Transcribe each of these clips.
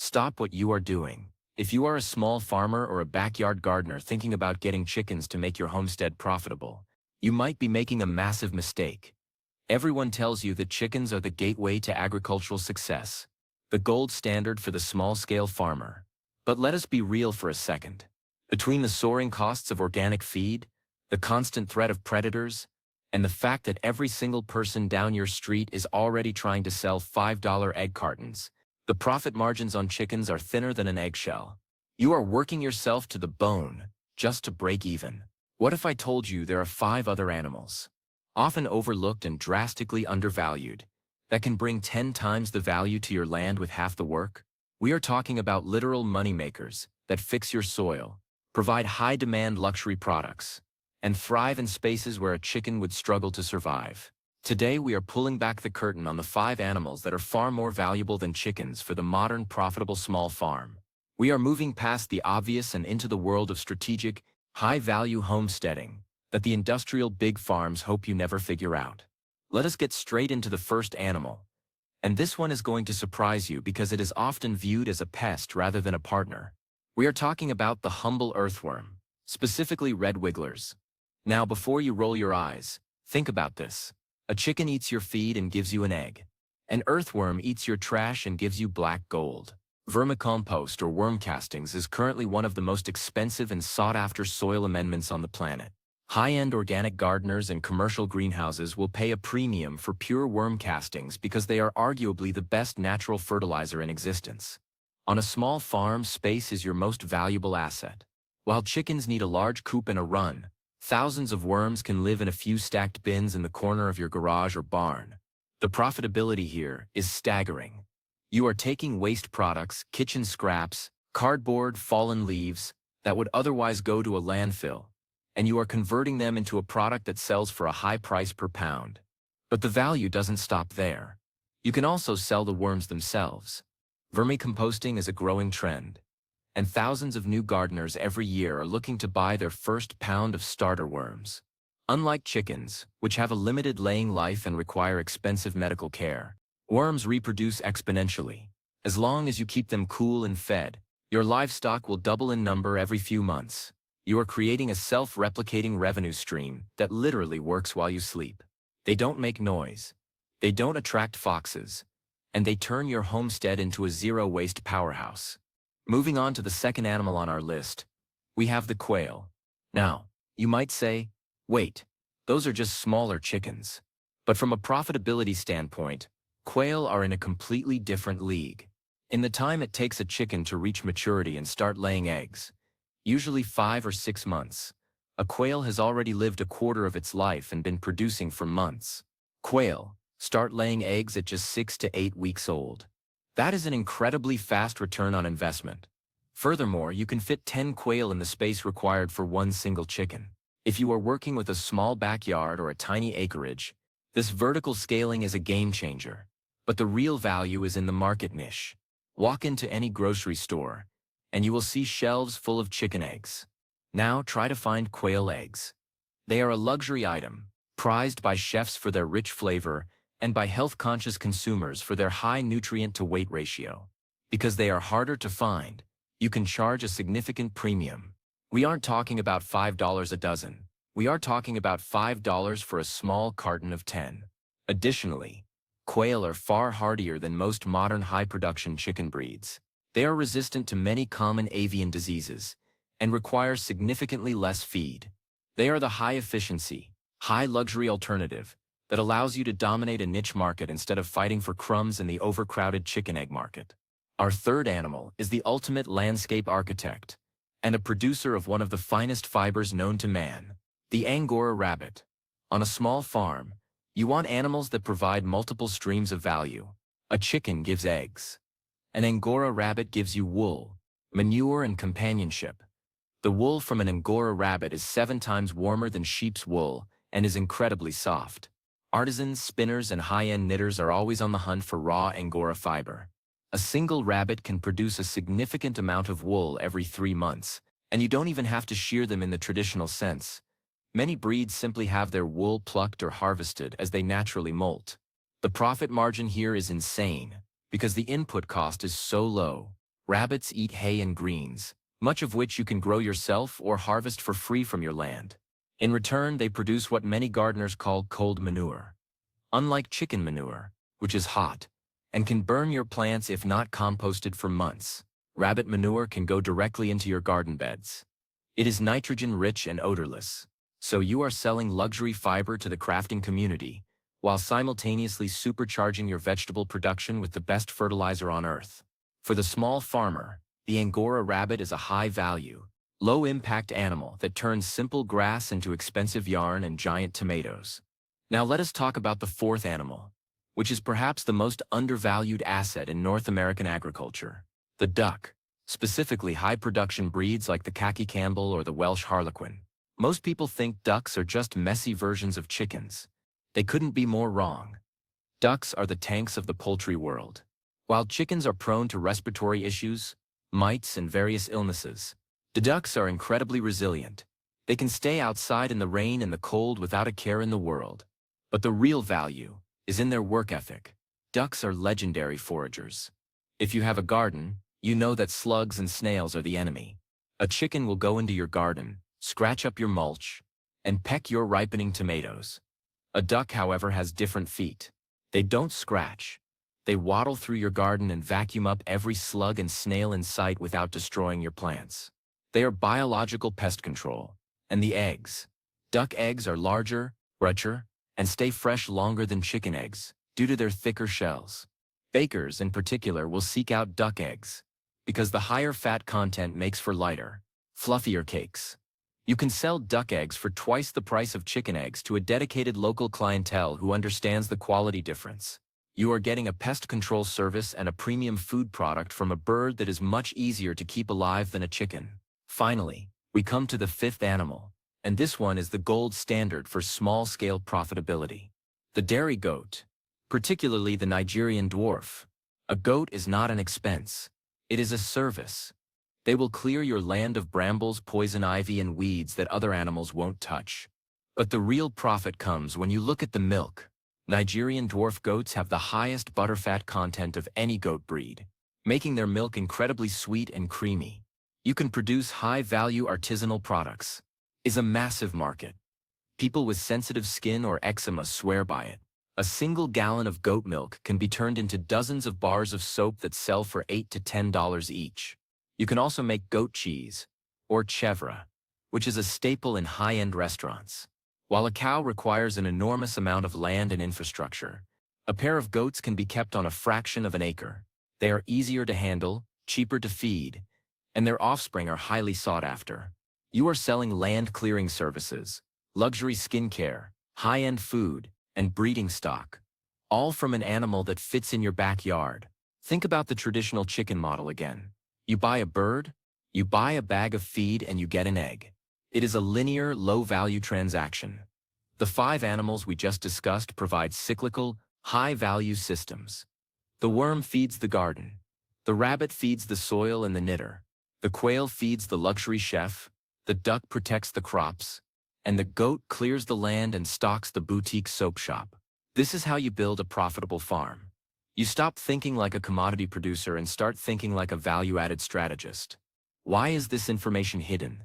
Stop what you are doing. If you are a small farmer or a backyard gardener thinking about getting chickens to make your homestead profitable, you might be making a massive mistake. Everyone tells you that chickens are the gateway to agricultural success, the gold standard for the small-scale farmer. But let us be real for a second. Between the soaring costs of organic feed, the constant threat of predators, and the fact that every single person down your street is already trying to sell $5 egg cartons, the profit margins on chickens are thinner than an eggshell. You are working yourself to the bone just to break even. What if I told you there are 5 other animals, often overlooked and drastically undervalued, that can bring 10 times the value to your land with half the work? We are talking about literal moneymakers that fix your soil, provide high-demand luxury products, and thrive in spaces where a chicken would struggle to survive. Today we are pulling back the curtain on the 5 animals that are far more valuable than chickens for the modern profitable small farm. We are moving past the obvious and into the world of strategic, high-value homesteading that the industrial big farms hope you never figure out. Let us get straight into the first animal. And this one is going to surprise you because it is often viewed as a pest rather than a partner. We are talking about the humble earthworm, specifically red wigglers. Now before you roll your eyes, think about this. A chicken eats your feed and gives you an egg. An earthworm eats your trash and gives you black gold. Vermicompost or worm castings is currently one of the most expensive and sought-after soil amendments on the planet. High-end organic gardeners and commercial greenhouses will pay a premium for pure worm castings because they are arguably the best natural fertilizer in existence. On a small farm, space is your most valuable asset. While chickens need a large coop and a run, thousands of worms can live in a few stacked bins in the corner of your garage or barn. The profitability here is staggering. You are taking waste products, kitchen scraps, cardboard, fallen leaves, that would otherwise go to a landfill, and you are converting them into a product that sells for a high price per pound. But the value doesn't stop there. You can also sell the worms themselves. Vermicomposting is a growing trend, and thousands of new gardeners every year are looking to buy their first pound of starter worms. Unlike chickens, which have a limited laying life and require expensive medical care, worms reproduce exponentially. As long as you keep them cool and fed, your livestock will double in number every few months. You are creating a self-replicating revenue stream that literally works while you sleep. They don't make noise, they don't attract foxes, and they turn your homestead into a zero-waste powerhouse. Moving on to the second animal on our list, we have the quail. Now, you might say, wait, those are just smaller chickens. But from a profitability standpoint, quail are in a completely different league. In the time it takes a chicken to reach maturity and start laying eggs, usually 5 or 6 months, a quail has already lived a quarter of its life and been producing for months. Quail start laying eggs at just 6 to 8 weeks old. That is an incredibly fast return on investment. Furthermore, you can fit 10 quail in the space required for one single chicken. If you are working with a small backyard or a tiny acreage, this vertical scaling is a game changer. But the real value is in the market niche. Walk into any grocery store, and you will see shelves full of chicken eggs. Now try to find quail eggs. They are a luxury item, prized by chefs for their rich flavor and by health-conscious consumers for their high nutrient-to-weight ratio. Because they are harder to find, you can charge a significant premium. We aren't talking about $5 a dozen. We are talking about $5 for a small carton of 10. Additionally, quail are far hardier than most modern high-production chicken breeds. They are resistant to many common avian diseases and require significantly less feed. They are the high-efficiency, high-luxury alternative that allows you to dominate a niche market instead of fighting for crumbs in the overcrowded chicken egg market. Our third animal is the ultimate landscape architect and a producer of one of the finest fibers known to man, the Angora rabbit. On a small farm, you want animals that provide multiple streams of value. A chicken gives eggs. An Angora rabbit gives you wool, manure, and companionship. The wool from an Angora rabbit is 7 times warmer than sheep's wool and is incredibly soft. Artisans, spinners, and high-end knitters are always on the hunt for raw Angora fiber. A single rabbit can produce a significant amount of wool every 3 months, and you don't even have to shear them in the traditional sense. Many breeds simply have their wool plucked or harvested as they naturally molt. The profit margin here is insane because the input cost is so low. Rabbits eat hay and greens, much of which you can grow yourself or harvest for free from your land. In return, they produce what many gardeners call cold manure. Unlike chicken manure, which is hot and can burn your plants if not composted for months, rabbit manure can go directly into your garden beds. It is nitrogen-rich and odorless, so you are selling luxury fiber to the crafting community, while simultaneously supercharging your vegetable production with the best fertilizer on Earth. For the small farmer, the Angora rabbit is a high-value, low-impact animal that turns simple grass into expensive yarn and giant tomatoes. Now let us talk about the fourth animal, which is perhaps the most undervalued asset in North American agriculture, the duck, specifically high-production breeds like the Khaki Campbell or the Welsh Harlequin. Most people think ducks are just messy versions of chickens. They couldn't be more wrong. Ducks are the tanks of the poultry world. While chickens are prone to respiratory issues, mites, and various illnesses, the ducks are incredibly resilient. They can stay outside in the rain and the cold without a care in the world. But the real value is in their work ethic. Ducks are legendary foragers. If you have a garden, you know that slugs and snails are the enemy. A chicken will go into your garden, scratch up your mulch, and peck your ripening tomatoes. A duck, however, has different feet. They don't scratch. They waddle through your garden and vacuum up every slug and snail in sight without destroying your plants. They are biological pest control. And the eggs. Duck eggs are larger, richer, and stay fresh longer than chicken eggs, due to their thicker shells. Bakers, in particular, will seek out duck eggs, because the higher fat content makes for lighter, fluffier cakes. You can sell duck eggs for twice the price of chicken eggs to a dedicated local clientele who understands the quality difference. You are getting a pest control service and a premium food product from a bird that is much easier to keep alive than a chicken. Finally, we come to the fifth animal, and this one is the gold standard for small-scale profitability. The dairy goat, particularly the Nigerian dwarf. A goat is not an expense. It is a service. They will clear your land of brambles, poison ivy, and weeds that other animals won't touch. But the real profit comes when you look at the milk. Nigerian dwarf goats have the highest butterfat content of any goat breed, making their milk incredibly sweet and creamy. You can produce high-value artisanal products. It's a massive market. People with sensitive skin or eczema swear by it. A single gallon of goat milk can be turned into dozens of bars of soap that sell for $8 to $10 each. You can also make goat cheese, or chèvre, which is a staple in high-end restaurants. While a cow requires an enormous amount of land and infrastructure, a pair of goats can be kept on a fraction of an acre. They are easier to handle, cheaper to feed, and their offspring are highly sought after. You are selling land clearing services, luxury skincare, high-end food, and breeding stock, all from an animal that fits in your backyard. Think about the traditional chicken model again. You buy a bird, you buy a bag of feed, and you get an egg. It is a linear, low-value transaction. The 5 animals we just discussed provide cyclical, high-value systems. The worm feeds the garden. The rabbit feeds the soil and the knitter. The quail feeds the luxury chef. The duck protects the crops. And the goat clears the land and stocks the boutique soap shop. This is how you build a profitable farm. You stop thinking like a commodity producer and start thinking like a value-added strategist. Why is this information hidden?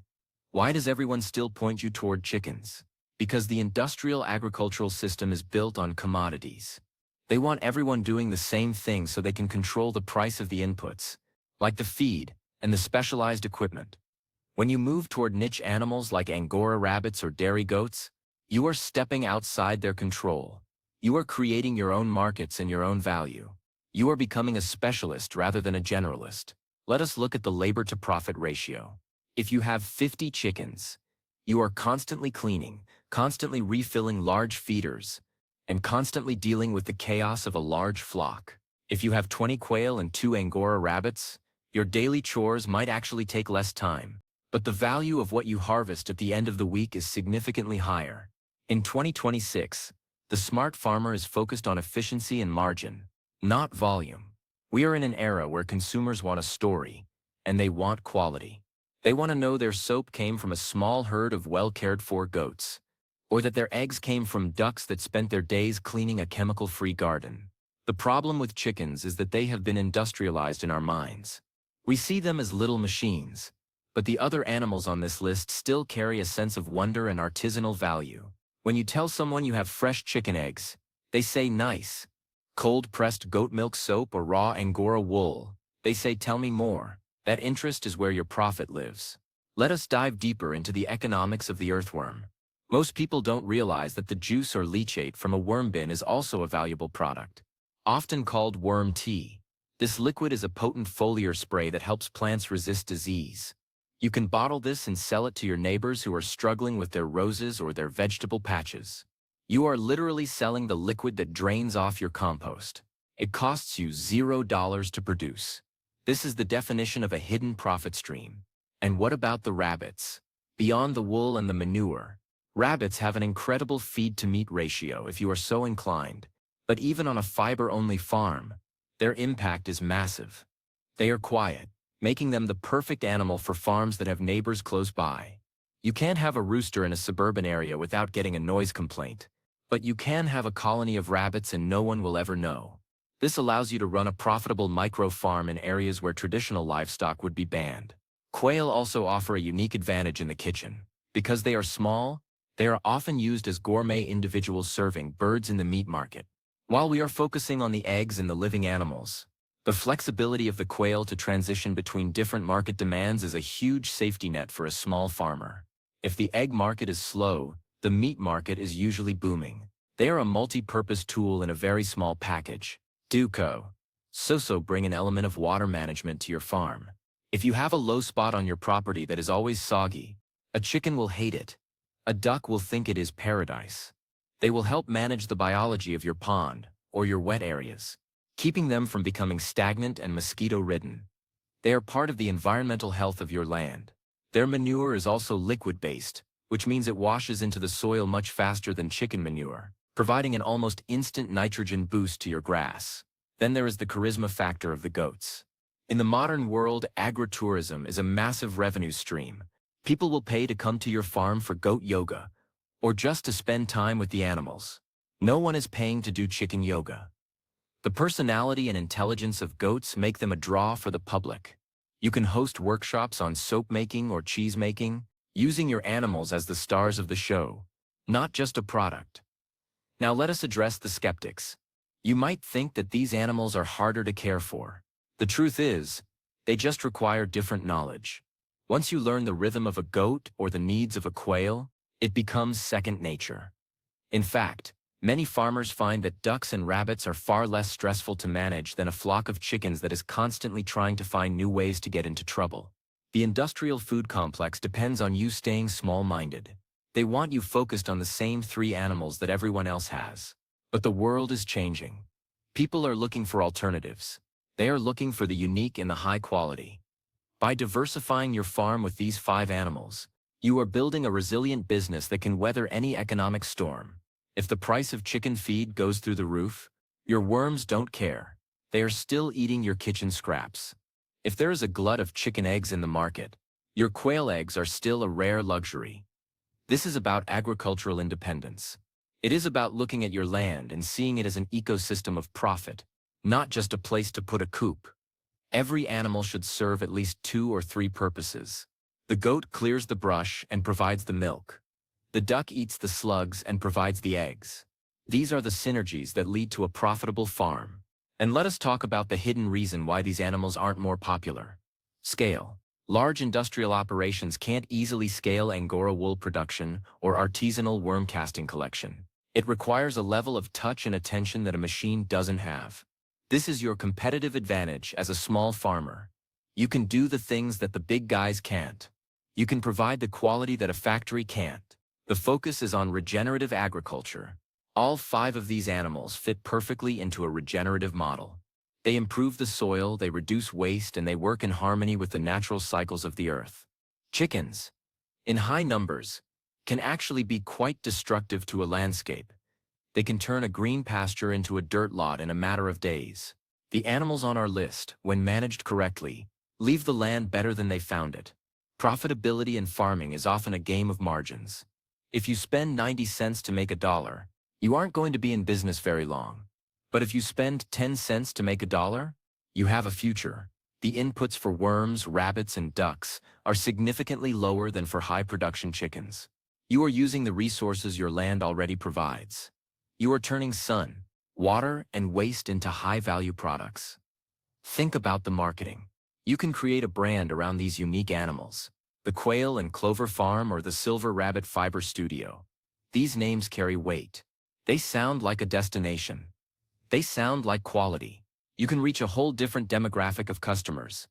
Why does everyone still point you toward chickens? Because the industrial agricultural system is built on commodities. They want everyone doing the same thing so they can control the price of the inputs, like the feed and the specialized equipment. When you move toward niche animals like Angora rabbits or dairy goats, you are stepping outside their control. You are creating your own markets and your own value. You are becoming a specialist rather than a generalist. Let us look at the labor-to-profit ratio. If you have 50 chickens, you are constantly cleaning, constantly refilling large feeders, and constantly dealing with the chaos of a large flock. If you have 20 quail and 2 Angora rabbits, your daily chores might actually take less time, but the value of what you harvest at the end of the week is significantly higher. In 2026, the smart farmer is focused on efficiency and margin, not volume. We are in an era where consumers want a story, and they want quality. They want to know their soap came from a small herd of well-cared-for goats, or that their eggs came from ducks that spent their days cleaning a chemical-free garden. The problem with chickens is that they have been industrialized in our minds. We see them as little machines, but the other animals on this list still carry a sense of wonder and artisanal value. When you tell someone you have fresh chicken eggs, they say nice. Cold-pressed goat milk soap or raw Angora wool, they say tell me more. That interest is where your profit lives. Let us dive deeper into the economics of the earthworm. Most people don't realize that the juice or leachate from a worm bin is also a valuable product. Often called worm tea, this liquid is a potent foliar spray that helps plants resist disease. You can bottle this and sell it to your neighbors who are struggling with their roses or their vegetable patches. You are literally selling the liquid that drains off your compost. It costs you $0 to produce. This is the definition of a hidden profit stream. And what about the rabbits? Beyond the wool and the manure, rabbits have an incredible feed-to-meat ratio if you are so inclined. But even on a fiber-only farm, their impact is massive. They are quiet, making them the perfect animal for farms that have neighbors close by. You can't have a rooster in a suburban area without getting a noise complaint, but you can have a colony of rabbits and no one will ever know. This allows you to run a profitable micro-farm in areas where traditional livestock would be banned. Quail also offer a unique advantage in the kitchen. Because they are small, they are often used as gourmet individuals serving birds in the meat market. While we are focusing on the eggs and the living animals, the flexibility of the quail to transition between different market demands is a huge safety net for a small farmer. If the egg market is slow, the meat market is usually booming. They are a multi-purpose tool in a very small package. Duco. So bring an element of water management to your farm. If you have a low spot on your property that is always soggy, a chicken will hate it. A duck will think it is paradise. They will help manage the biology of your pond or your wet areas, keeping them from becoming stagnant and mosquito-ridden. They are part of the environmental health of your land. Their manure is also liquid-based, which means it washes into the soil much faster than chicken manure, providing an almost instant nitrogen boost to your grass. Then there is the charisma factor of the goats. In the modern world, agritourism is a massive revenue stream. People will pay to come to your farm for goat yoga, or just to spend time with the animals. No one is paying to do chicken yoga. The personality and intelligence of goats make them a draw for the public. You can host workshops on soap making or cheese making, using your animals as the stars of the show, not just a product. Now let us address the skeptics. You might think that these animals are harder to care for. The truth is, they just require different knowledge. Once you learn the rhythm of a goat or the needs of a quail, it becomes second nature. In fact, many farmers find that ducks and rabbits are far less stressful to manage than a flock of chickens that is constantly trying to find new ways to get into trouble. The industrial food complex depends on you staying small-minded. They want you focused on the same three animals that everyone else has. But the world is changing. People are looking for alternatives. They are looking for the unique and the high quality. By diversifying your farm with these 5 animals, you are building a resilient business that can weather any economic storm. If the price of chicken feed goes through the roof, your worms don't care. They are still eating your kitchen scraps. If there is a glut of chicken eggs in the market, your quail eggs are still a rare luxury. This is about agricultural independence. It is about looking at your land and seeing it as an ecosystem of profit, not just a place to put a coop. Every animal should serve at least 2 or 3 purposes. The goat clears the brush and provides the milk. The duck eats the slugs and provides the eggs. These are the synergies that lead to a profitable farm. And let us talk about the hidden reason why these animals aren't more popular. Scale. Large industrial operations can't easily scale Angora wool production or artisanal worm casting collection. It requires a level of touch and attention that a machine doesn't have. This is your competitive advantage as a small farmer. You can do the things that the big guys can't. You can provide the quality that a factory can't. The focus is on regenerative agriculture. All 5 of these animals fit perfectly into a regenerative model. They improve the soil, they reduce waste, and they work in harmony with the natural cycles of the earth. Chickens, in high numbers, can actually be quite destructive to a landscape. They can turn a green pasture into a dirt lot in a matter of days. The animals on our list, when managed correctly, leave the land better than they found it. Profitability in farming is often a game of margins. If you spend 90 cents to make $1, you aren't going to be in business very long. But if you spend 10 cents to make $1, you have a future. The inputs for worms, rabbits, and ducks are significantly lower than for high-production chickens. You are using the resources your land already provides. You are turning sun, water, and waste into high-value products. Think about the marketing. You can create a brand around these unique animals. The Quail and Clover Farm or the Silver Rabbit Fiber Studio. These names carry weight. They sound like a destination. They sound like quality. You can reach a whole different demographic of customers.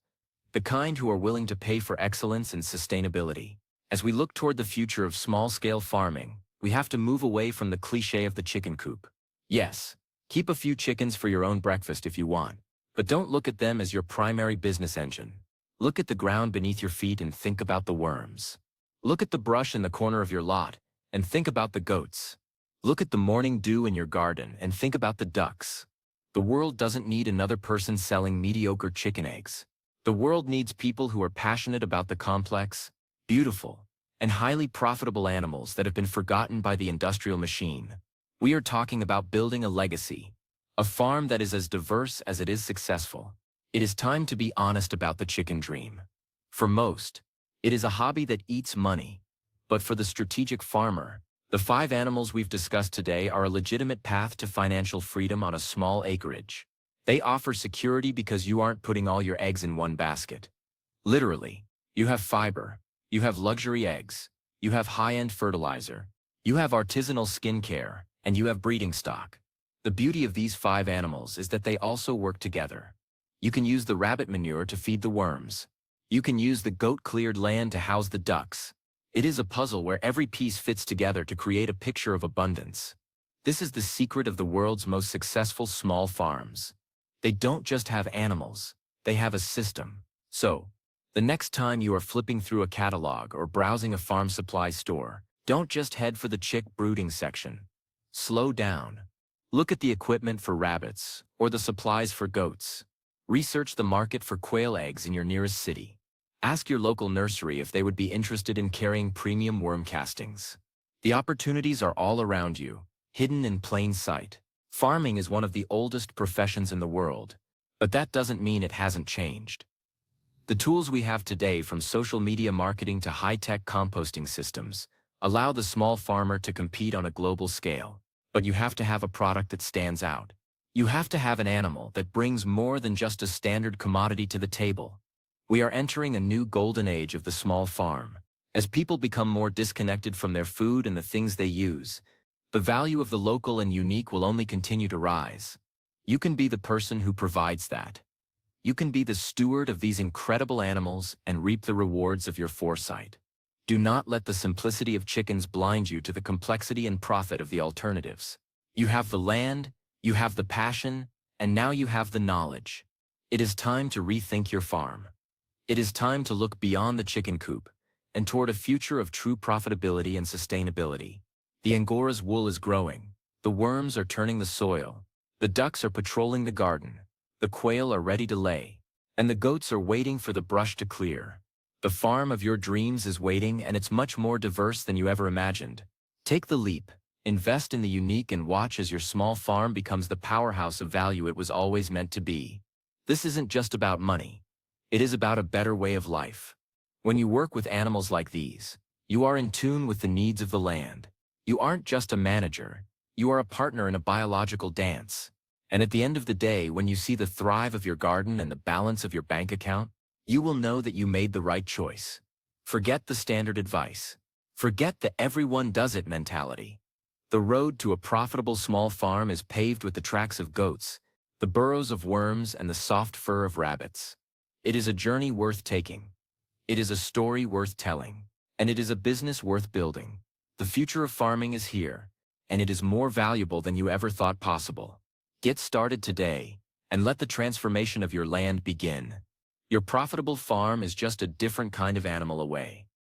The kind who are willing to pay for excellence and sustainability. As we look toward the future of small-scale farming, we have to move away from the cliché of the chicken coop. Yes, keep a few chickens for your own breakfast if you want, but don't look at them as your primary business engine. Look at the ground beneath your feet and think about the worms. Look at the brush in the corner of your lot and think about the goats. Look at the morning dew in your garden and think about the ducks. The world doesn't need another person selling mediocre chicken eggs. The world needs people who are passionate about the complex, beautiful, and highly profitable animals that have been forgotten by the industrial machine. We are talking about building a legacy, a farm that is as diverse as it is successful. It is time to be honest about the chicken dream. For most, it is a hobby that eats money. But for the strategic farmer, the 5 animals we've discussed today are a legitimate path to financial freedom on a small acreage. They offer security because you aren't putting all your eggs in one basket. Literally, you have fiber, you have luxury eggs, you have high-end fertilizer, you have artisanal skincare, and you have breeding stock. The beauty of these 5 animals is that they also work together. You can use the rabbit manure to feed the worms. You can use the goat-cleared land to house the ducks. It is a puzzle where every piece fits together to create a picture of abundance. This is the secret of the world's most successful small farms. They don't just have animals, they have a system. So, the next time you are flipping through a catalog or browsing a farm supply store, don't just head for the chick brooding section. Slow down. Look at the equipment for rabbits or the supplies for goats. Research the market for quail eggs in your nearest city. Ask your local nursery if they would be interested in carrying premium worm castings. The opportunities are all around you, hidden in plain sight. Farming is one of the oldest professions in the world, but that doesn't mean it hasn't changed. The tools we have today, from social media marketing to high-tech composting systems, allow the small farmer to compete on a global scale. But you have to have a product that stands out. You have to have an animal that brings more than just a standard commodity to the table. We are entering a new golden age of the small farm. As people become more disconnected from their food and the things they use, the value of the local and unique will only continue to rise. You can be the person who provides that. You can be the steward of these incredible animals and reap the rewards of your foresight. Do not let the simplicity of chickens blind you to the complexity and profit of the alternatives. You have the land, you have the passion, and now you have the knowledge. It is time to rethink your farm. It is time to look beyond the chicken coop and toward a future of true profitability and sustainability. The Angora's wool is growing. The worms are turning the soil. The ducks are patrolling the garden. The quail are ready to lay. And the goats are waiting for the brush to clear. The farm of your dreams is waiting, and it's much more diverse than you ever imagined. Take the leap. Invest in the unique and watch as your small farm becomes the powerhouse of value it was always meant to be. This isn't just about money. It is about a better way of life. When you work with animals like these, you are in tune with the needs of the land. You aren't just a manager, you are a partner in a biological dance. And at the end of the day, when you see the thrive of your garden and the balance of your bank account, you will know that you made the right choice. Forget the standard advice. Forget the everyone does it mentality. The road to a profitable small farm is paved with the tracks of goats, the burrows of worms, and the soft fur of rabbits. It is a journey worth taking. It is a story worth telling. And it is a business worth building. The future of farming is here, and it is more valuable than you ever thought possible. Get started today, and let the transformation of your land begin. Your profitable farm is just a different kind of animal away.